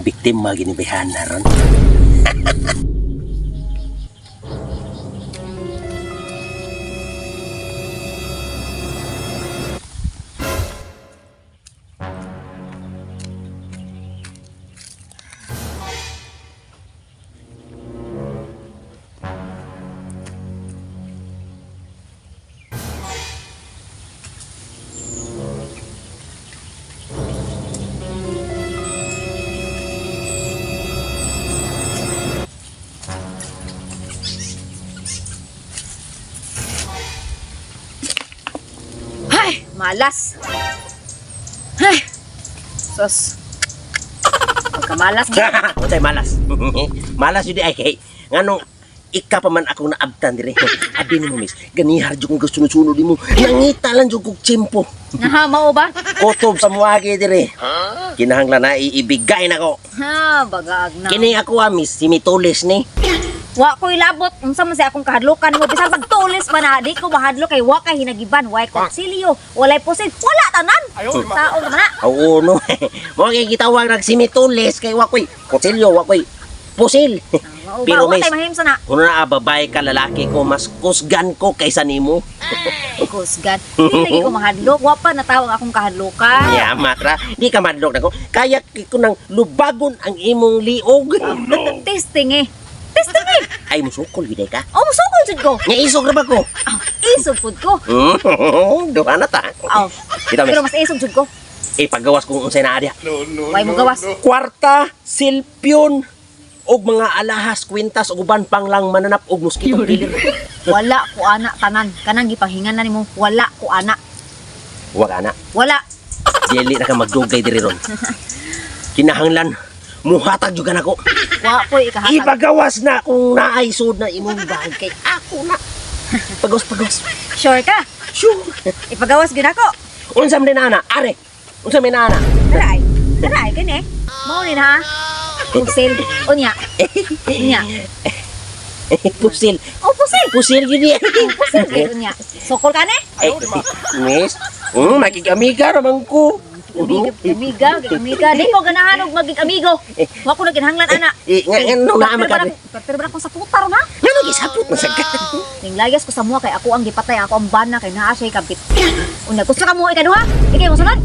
biktima ginibihan na ron. Malas. Ay, sus. Pagkamalas mo. Unsay malas? Malas yun di ay kay. Nganong ika pa man ako naabtan dire. Abi ni mo miss, ganihar jud kong sunod-sunod mo. Nangita lang jud kog tsimpo. Nahamaw ba? Kotob sa muagi dire. Kinahanglan na iibigay nako. Ha, bagaag na. Kini ako miss, si Mitulis ni. Wa ko ilabot unsa man sa akong kahadlokan mo bisan pagtulis pa na di ko mahadlok kay wa kay hinagiban, way konsilyo, walay pusin, wala tanan. Tao naman na. Oo no. Mo kay gitawag nag si Mitulis kay wa koy kutsilyo, wa koy pusil. Pero Pero miss, tay mahimsa na. kuno na babae ka lalaki ko mas kusgan ko kaysa nimo. Kusgan. Hindi lagi ko mahadlok, wa pa natawag akong kahadlokan. Ya matra, di ka madlok nako. Kaya ko nang lubagon ang imong liog. Testing eh. Testing eh. Ay musukol gid ka. Oh, musukol jud ko. Nga isog ra ba ko? Isog pud ko. Duha na ta. Oh. Kita Pero miss. mas isog jud ko. Paggawas kung unsay naa diha. Way mo gawas. Kwarta, silpyon, og mga alahas, kwintas, ug uban pang lang mananap og mosquito killer. Wala ko ana tanan. Kanang gipanghingan na nimo. Wala ko ana. Wag ana. Wala. Dili na ka magdugay diri ron. Kinahanglan muhatag jud nako. Wa ko ikahatag. Ipagawas na kung naay sud na imong bahay kay ako na. Pagos. Sure ka? Sure. Ipagawas gyud ako. Unsa man din ana? Are. Unsa man ana? Taray. Taray kani. Mao ni ha. Pusil. Unya. Unya. Pusil. Oh, pusil. Pusil gini. Pusil gyud unya. Sokol ka ni? Miss. Makikamiga ramang ko. Amiga. Di ko ganahan og maging amigo. Wa ko na kinahanglan ana. Ngano na magkano? Pero ba ko sa putar na? Ngano gisapot na sagad. Ning layas ko sa mua kay ako ang gipatay, ako ang bana kay naa siya kabit. Una gusto ka mo ikaduha? Ikay mo sunod.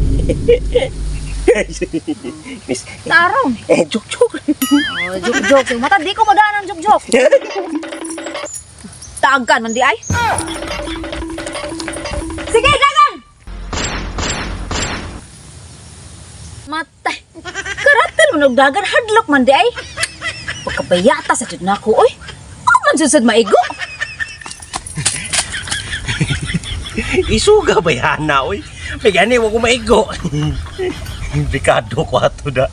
Miss. Tarong. Juk. Oh, juk. Yung mata di ko madaan ang juk. Tagan man di ay. Sige, dagan. Matay. Karatel mo nagdagan hadlok man di ay. Pagkabayata sa jud nako oy. Man susud maigo. Isuga ba yan na, oy? May gani, wag ko maigo. Bikado ko ato na.